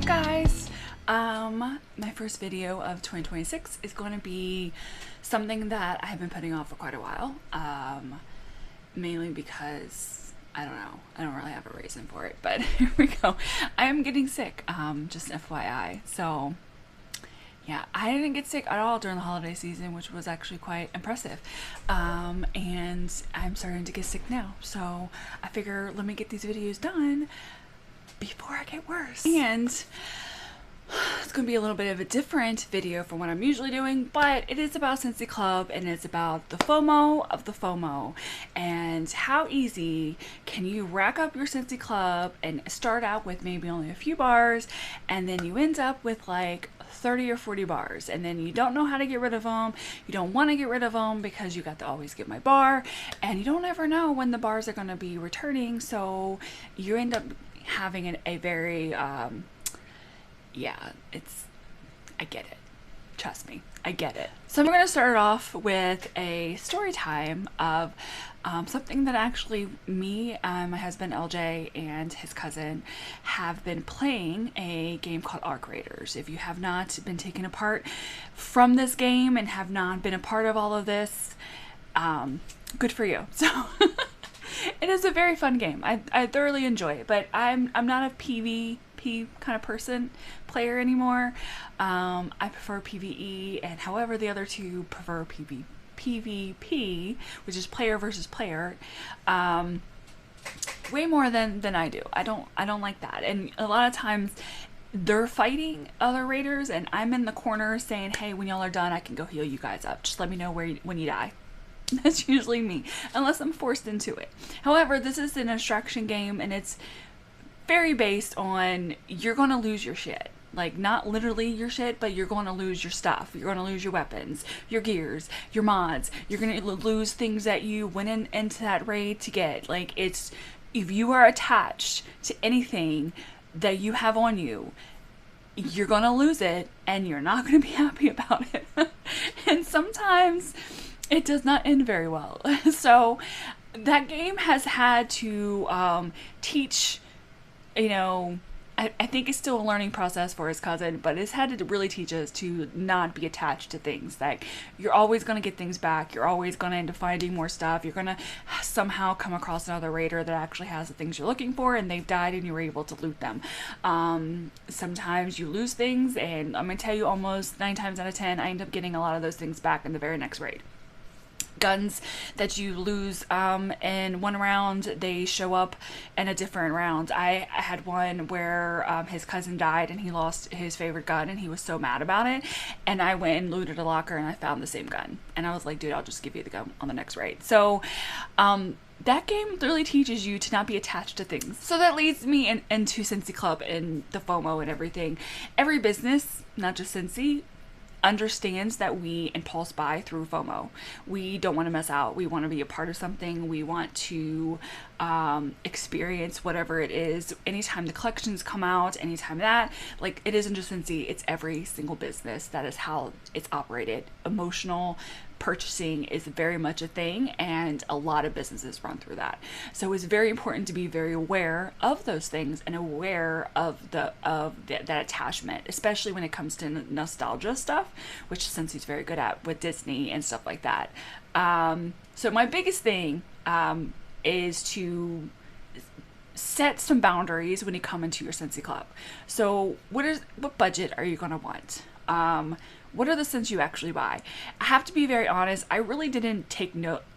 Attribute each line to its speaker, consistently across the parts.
Speaker 1: guys. My first video of 2026 is going to be something that I have been putting off for quite a while. Mainly because I don't know. I don't really have a reason for it, but here we go. I am getting sick. Just FYI. So yeah, I didn't get sick at all during the holiday season, which was actually quite impressive. And I'm starting to get sick now. So I figure let me get these videos done before I get worse. And it's going to be a little bit of a different video from what I'm usually doing, but it is about Scentsy Club, and it's about the FOMO of the FOMO and how easy can you rack up your Scentsy Club and start out with maybe only a few bars, and then you end up with like 30 or 40 bars, and then you don't know how to get rid of them. You don't want to get rid of them because you got to always get my bar, and you don't ever know when the bars are going to be returning, so you end up having a very yeah, I get it. Trust me, I get it. So I'm going to start off with a story time of something that actually me, my husband LJ, and his cousin have been playing, a game called Arc Raiders. If you have not been taken apart from this game and have not been a part of all of this, good for you. So it is a very fun game. I thoroughly enjoy it, but I'm not a PvP kind of player anymore. I prefer PvE, and however the other two prefer PvP, which is player versus player, way more than I do. I don't like that, and a lot of times they're fighting other raiders, and I'm in the corner saying, hey, when y'all are done, I can go heal you guys up. Just let me know when you die. That's usually me, unless I'm forced into it. However, this is an instruction game, and it's very based on you're going to lose your shit. Like, not literally your shit, but you're going to lose your stuff. You're going to lose your weapons, your gears, your mods. You're going to lose things that you went into that raid to get. Like, it's, if you are attached to anything that you have on you, you're going to lose it, and you're not going to be happy about it. And sometimes it does not end very well. So that game has had to teach, you know, I think it's still a learning process for his cousin, but it's had to really teach us to not be attached to things. Like, you're always going to get things back. You're always going to end up finding more stuff. You're going to somehow come across another raider that actually has the things you're looking for, and they've died and you were able to loot them. Sometimes you lose things, and I'm going to tell you, almost 9 times out of 10, I end up getting a lot of those things back in the very next raid. Guns that you lose in one round, they show up in a different round. I had one where his cousin died and he lost his favorite gun, and he was so mad about it, and I went and looted a locker and I found the same gun, and I was like, dude, I'll just give you the gun on the next raid. So that game really teaches you to not be attached to things. So that leads me into Scentsy Club and the FOMO and everything. Every business, not just Scentsy, understands that we impulse buy through FOMO. We don't want to miss out. We want to be a part of something. We want to experience whatever it is. Anytime the collections come out, anytime that, like, it isn't just Scentsy, it's every single business. That is how it's operated. Emotional purchasing is very much a thing, and a lot of businesses run through that. So it's very important to be very aware of those things and aware of that attachment, especially when it comes to nostalgia stuff, which Scentsy's very good at with Disney and stuff like that. So my biggest thing is to set some boundaries when you come into your Scentsy Club. So what budget are you going to want? What are the scents you actually buy? I have to be very honest, I really didn't take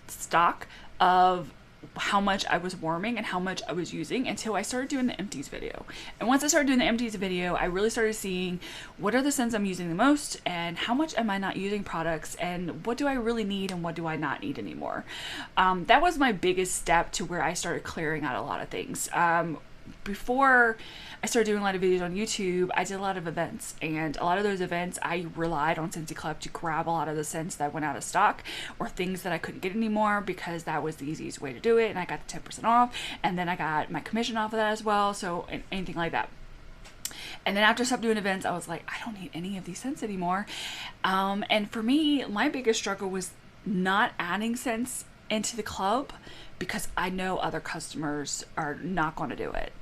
Speaker 1: stock of how much I was warming and how much I was using until I started doing the empties video. And once I started doing the empties video, I really started seeing what are the scents I'm using the most, and how much am I not using products, and what do I really need and what do I not need anymore. That was my biggest step to where I started clearing out a lot of things. Before I started doing a lot of videos on YouTube, I did a lot of events, and a lot of those events I relied on Scentsy Club to grab a lot of the scents that went out of stock or things that I couldn't get anymore, because that was the easiest way to do it, and I got the 10% off, and then I got my commission off of that as well, so anything like that. And then after I stopped doing events, I was like, I don't need any of these scents anymore. And for me, my biggest struggle was not adding scents into the club, because I know other customers are not going to do it.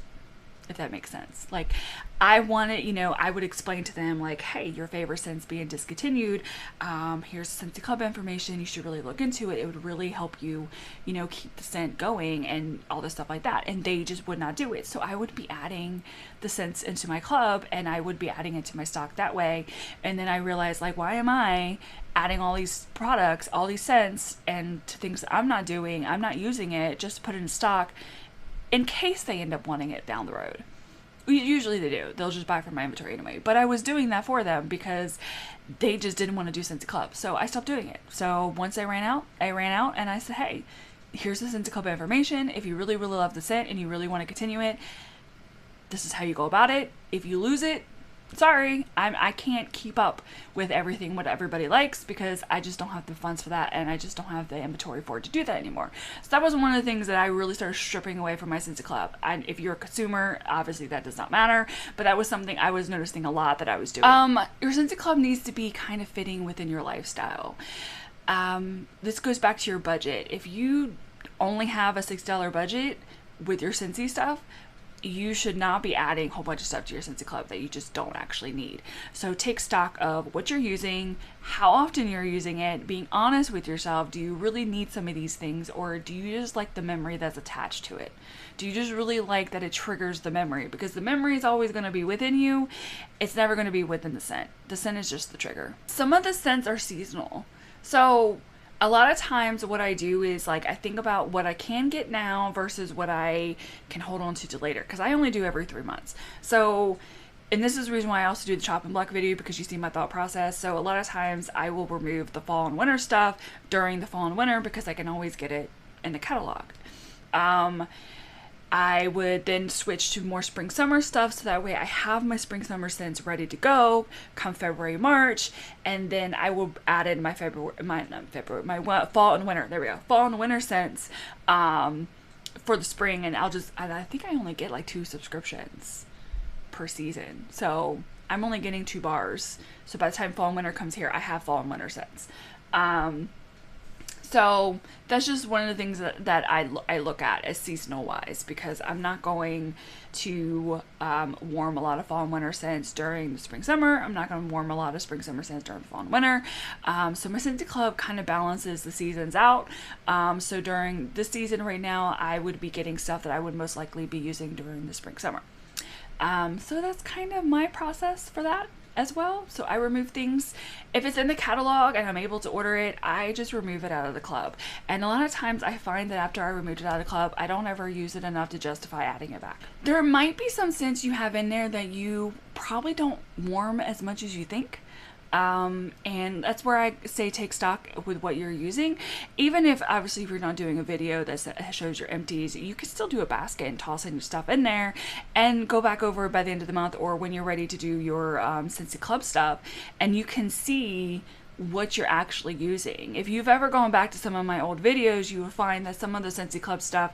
Speaker 1: if that makes sense. Like, I wanted, I would explain to them like, hey, your favorite scent's being discontinued. Here's Scentsy Club information. You should really look into it. It would really help you, keep the scent going and all this stuff like that. And they just would not do it. So I would be adding the scents into my club, and I would be adding it to my stock that way. And then I realized, like, why am I adding all these products, all these scents, and to things that I'm not doing, I'm not using it, just to put it in stock in case they end up wanting it down the road. Usually they do. They'll just buy from my inventory anyway. But I was doing that for them because they just didn't want to do Scentsy Club. So I stopped doing it. So once I ran out and I said, hey, here's the Scentsy Club information. If you really, really love the scent and you really want to continue it, this is how you go about it. If you lose it, sorry, I can't keep up with everything what everybody likes because I just don't have the funds for that, and I just don't have the inventory for it to do that anymore. So that was one of the things that I really started stripping away from my Scentsy Club. And if you're a consumer, obviously that does not matter, but that was something I was noticing a lot that I was doing. Your Scentsy Club needs to be kind of fitting within your lifestyle. This goes back to your budget. If you only have a $6 budget with your Scentsy stuff, you should not be adding a whole bunch of stuff to your Scentsy Club that you just don't actually need. So take stock of what you're using, how often you're using it, being honest with yourself. Do you really need some of these things, or do you just like the memory that's attached to it? Do you just really like that it triggers the memory? Because the memory is always going to be within you. It's never going to be within the scent. The scent is just the trigger. Some of the scents are seasonal. So a lot of times what I do is like I think about what I can get now versus what I can hold on to later, because I only do every 3 months. So, and this is the reason why I also do the chop and block video, because you see my thought process. So a lot of times I will remove the fall and winter stuff during the fall and winter because I can always get it in the catalog. I would then switch to more spring summer stuff, so that way I have my spring summer scents ready to go come February, March, and then I will add in my fall and winter. There we go, fall and winter scents for the spring, and I think I only get like 2 subscriptions per season, so I'm only getting 2 bars. So by the time fall and winter comes here, I have fall and winter scents. So that's just one of the things that I look at as seasonal wise, because I'm not going to warm a lot of fall and winter scents during the spring summer. I'm not going to warm a lot of spring summer scents during fall and winter. So my Scentsy Club kind of balances the seasons out. So during this season right now, I would be getting stuff that I would most likely be using during the spring summer. So that's kind of my process for that as well. So I remove things. If it's in the catalog and I'm able to order it, I just remove it out of the club. And a lot of times I find that after I removed it out of the club, I don't ever use it enough to justify adding it back. There might be some scents you have in there that you probably don't warm as much as you think. And that's where I say take stock with what you're using. Even if obviously if you're not doing a video that shows your empties, you can still do a basket and toss in your stuff in there and go back over by the end of the month, or when you're ready to do your Scentsy Club stuff, and you can see what you're actually using. If you've ever gone back to some of my old videos, you will find that some of the Scentsy Club stuff,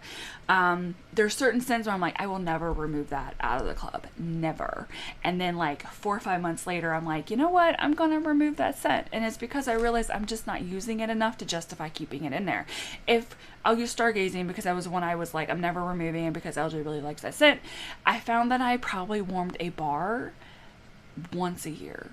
Speaker 1: there's certain scents where I'm like, I will never remove that out of the club, never. And then like 4 or 5 months later, I'm like, you know what, I'm gonna remove that scent. And it's because I realized I'm just not using it enough to justify keeping it in there. If I'll use Stargazing, because that was one I was like, I'm never removing it because LJ really likes that scent. I found that I probably warmed a bar once a year.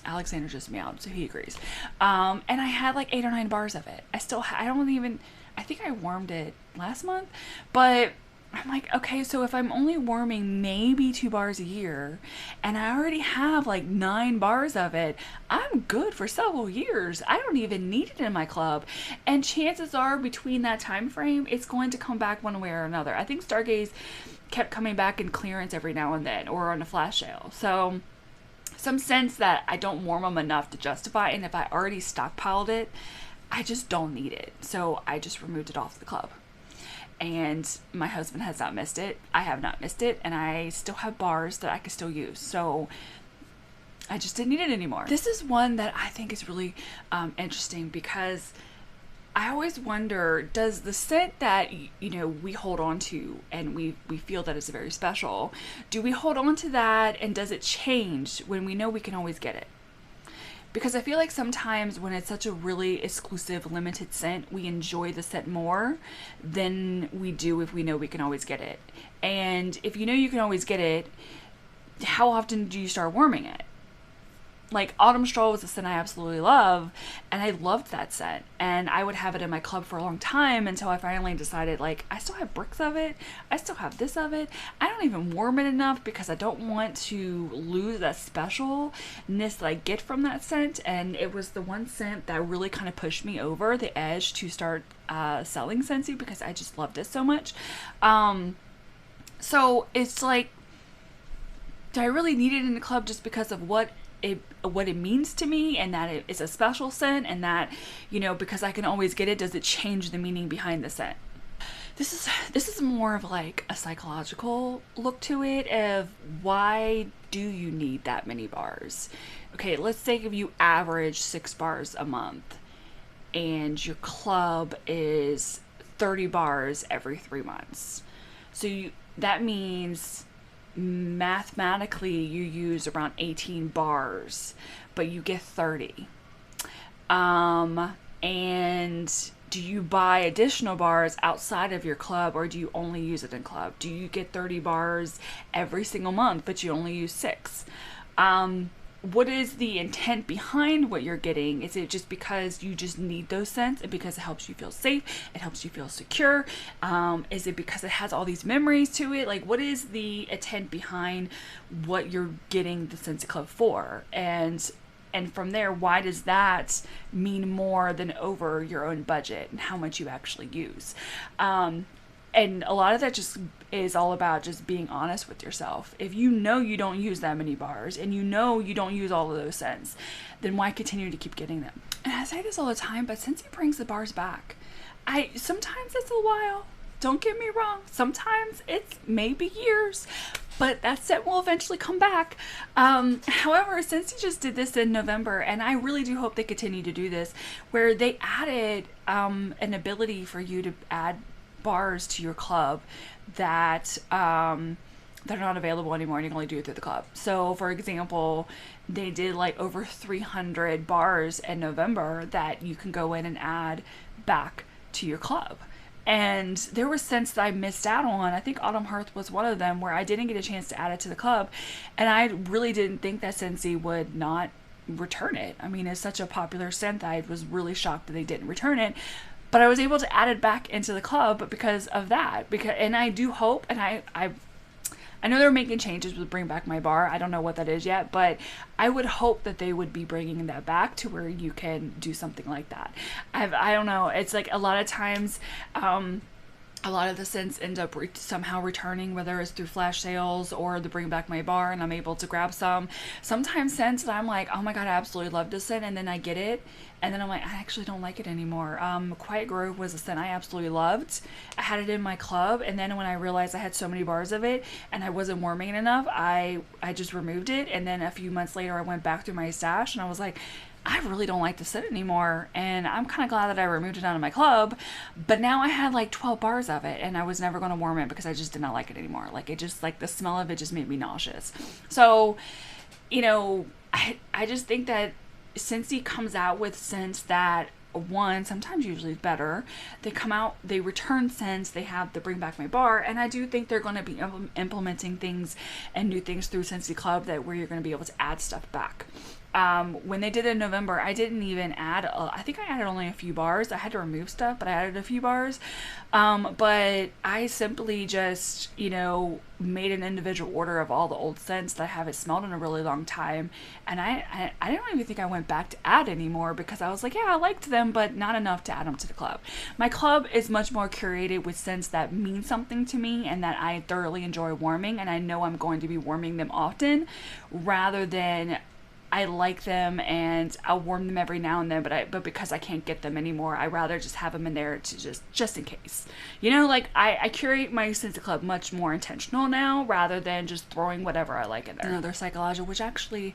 Speaker 1: Alexander just meowed, so he agrees. And I had like 8 or 9 bars of it. I think I warmed it last month, but I'm like, okay, so if I'm only warming maybe 2 bars a year and I already have like 9 bars of it, I'm good for several years. I don't even need it in my club. And chances are between that time frame, it's going to come back one way or another. I think Stargaze kept coming back in clearance every now and then, or on a flash sale. So some scents that I don't warm them enough to justify, and if I already stockpiled it, I just don't need it. So I just removed it off the club. And my husband has not missed it. I have not missed it, and I still have bars that I can still use. So I just didn't need it anymore. This is one that I think is really interesting, because I always wonder, does the scent that, we hold on to and we feel that it's very special, do we hold on to that, and does it change when we know we can always get it? because I feel like sometimes when it's such a really exclusive, limited scent, we enjoy the scent more than we do if we know we can always get it. And if you know you can always get it, how often do you start warming it? Like Autumn Stroll was a scent I absolutely love, and I loved that scent, and I would have it in my club for a long time until I finally decided, like, I still have bricks of it, I still have this of it, I don't even warm it enough because I don't want to lose that specialness that I get from that scent. And it was the one scent that really kind of pushed me over the edge to start selling Scentsy, because I just loved it so much. So it's like, do I really need it in the club just because of what it means to me, and that it's a special scent, and that, you know, because I can always get it, does it change the meaning behind the scent? This is more of like a psychological look to it of why do you need that many bars? Okay, let's say if you average 6 bars a month and your club is 30 bars every 3 months. So that means mathematically you use around 18 bars, but you get 30. And do you buy additional bars outside of your club, or do you only use it in club? Do you get 30 bars every single month, but you only use 6? What is the intent behind what you're getting? Is it just because you just need those scents and because it helps you feel safe, it helps you feel secure? Is it because it has all these memories to it? Like, what is the intent behind what you're getting the Scentsy Club for? And from there, why does that mean more than over your own budget and how much you actually use? And a lot of that just is all about just being honest with yourself. If you know you don't use that many bars, and you know you don't use all of those scents, then why continue to keep getting them? And I say this all the time, but Scentsy brings the bars back. Sometimes it's a while. Don't get me wrong. Sometimes it's maybe years, but that scent will eventually come back. However, Scentsy just did this in November, and I really do hope they continue to do this, where they added an ability for you to add bars to your club that they're not available anymore, and you can only do it through the club. So for example, they did like over 300 bars in November that you can go in and add back to your club. And there were scents that I missed out on. I think Autumn Hearth was one of them, where I didn't get a chance to add it to the club, and I really didn't think that Scentsy would not return it. I mean, it's such a popular scent that I was really shocked that they didn't return it. But I was able to add it back into the club because of that. And I do hope, and I know they're making changes with Bring Back My Bar. I don't know what that is yet, but I would hope that they would be bringing that back to where you can do something like that. I don't know. It's like a lot of times, a lot of the scents end up somehow returning, whether it's through flash sales or the Bring Back My Bar, and I'm able to grab some. Sometimes scents that I'm like, oh my god, I absolutely love this scent, and then I get it, and then I'm like, I actually don't like it anymore. Quiet Grove was a scent I absolutely loved. I had it in my club, and then when I realized I had so many bars of it and I wasn't warming it enough, I just removed it. And then a few months later, I went back through my stash, and I was like, I really don't like the scent anymore, and I'm kind of glad that I removed it out of my club. But now I had like 12 bars of it, and I was never going to warm it because I just did not like it anymore. Like, it just, like, the smell of it just made me nauseous. So, you know, I just think that Scentsy comes out with scents that, one, sometimes usually better. They come out, they return scents, they have the Bring Back My Bar, and I do think they're going to be implementing things and new things through Scentsy Club that where you're going to be able to add stuff back. When they did it in November, I didn't even add, I think I added only a few bars. I had to remove stuff, but I added a few bars. But I simply just, you know, made an individual order of all the old scents that I haven't smelled in a really long time. And I don't even think I went back to add anymore, because I was like, yeah, I liked them, but not enough to add them to the club. My club is much more curated with scents that mean something to me and that I thoroughly enjoy warming, and I know I'm going to be warming them often, rather than I like them and I'll warm them every now and then, but because I can't get them anymore, I rather just have them in there to just in case. You know, like I curate my Scentsy Club much more intentional now, rather than just throwing whatever I like in there. Another psychological, which actually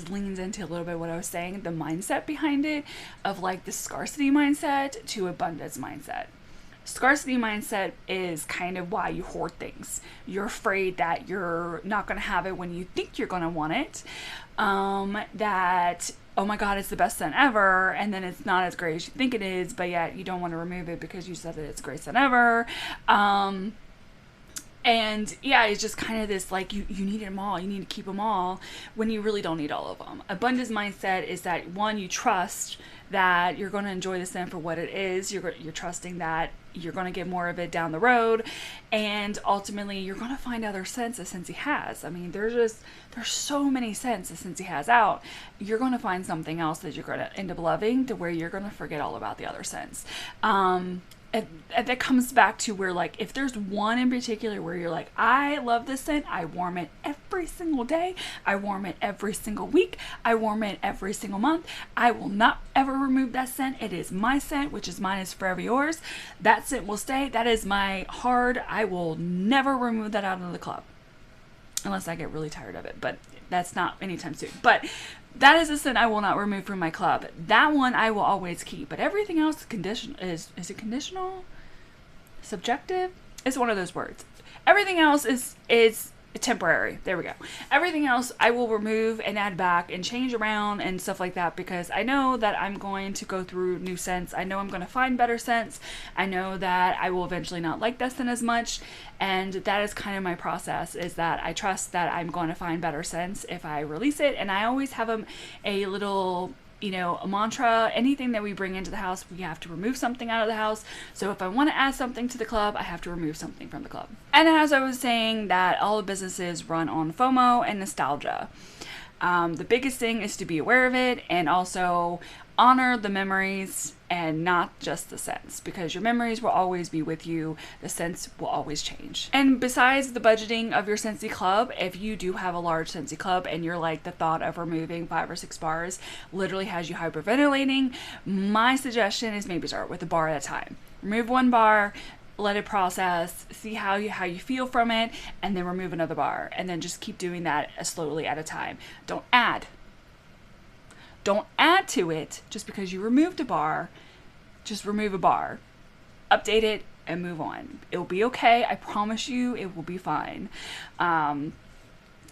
Speaker 1: leans into a little bit what I was saying, the mindset behind it, of like the scarcity mindset to abundance mindset. Scarcity mindset is kind of why you hoard things. You're afraid that you're not going to have it when you think you're going to want it. That oh my God, it's the best scent ever, and then it's not as great as you think it is, but yet you don't want to remove it because you said that it's the greatest scent ever. And yeah, it's just kind of this like you need them all, you need to keep them all when you really don't need all of them. Abundance mindset is that one, you trust that you're going to enjoy the scent for what it is. You're trusting that you're going to get more of it down the road, and ultimately you're going to find other scents that Scentsy has. I mean, there's so many scents that Scentsy has out. You're going to find something else that you're going to end up loving to where you're going to forget all about the other scents. And that comes back to where, like, if there's one in particular where you're like, I love this scent, I warm it every single day, I warm it every single week, I warm it every single month, I will not ever remove that scent, it is my scent, which is mine is forever yours, that scent will stay, that is my hard, I will never remove that out of the club. Unless I get really tired of it, but that's not anytime soon. But that is a scent I will not remove from my club. That one I will always keep. But everything else is it conditional? Subjective? It's one of those words. Everything else is temporary. There we go. Everything else I will remove and add back and change around and stuff like that, because I know that I'm going to go through new scents. I know I'm going to find better scents. I know that I will eventually not like that scent as much, and that is kind of my process, is that I trust that I'm going to find better scents if I release it. And I always have a little, you know, a mantra. Anything that we bring into the house, we have to remove something out of the house. So if I want to add something to the club, I have to remove something from the club. And as I was saying, that all the businesses run on FOMO and nostalgia. The biggest thing is to be aware of it, and also honor the memories and not just the scents, because your memories will always be with you. The scents will always change. And besides the budgeting of your Scentsy Club, if you do have a large Scentsy Club and you're like, the thought of removing 5 or 6 bars literally has you hyperventilating, my suggestion is maybe start with a bar at a time. Remove 1 bar, let it process, see how you feel from it, and then remove another bar, and then just keep doing that slowly at a time. Don't add to it just because you removed a bar. Just remove a bar, update it, and move on. It will be okay. I promise you it will be fine.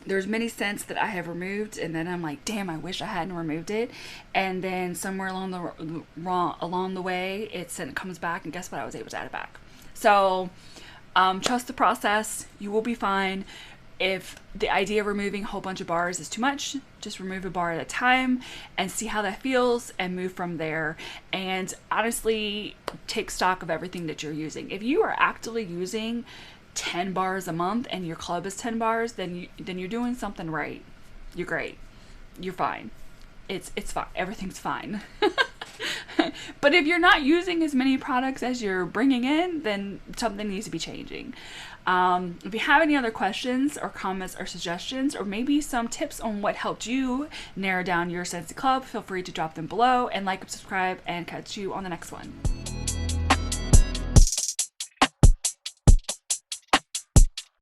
Speaker 1: There's many scents that I have removed, and then I'm like, damn, I wish I hadn't removed it. And then somewhere along the way, it comes back, and guess what? I was able to add it back. So trust the process. You will be fine. If the idea of removing a whole bunch of bars is too much, just remove a bar at a time and see how that feels and move from there. And honestly, take stock of everything that you're using. If you are actively using 10 bars a month and your club is 10 bars, then you're doing something right. You're great. You're fine. It's fine. Everything's fine. But if you're not using as many products as you're bringing in, then something needs to be changing. If you have any other questions or comments or suggestions, or maybe some tips on what helped you narrow down your Scentsy Club, feel free to drop them below, and like and subscribe, and catch you on the next one.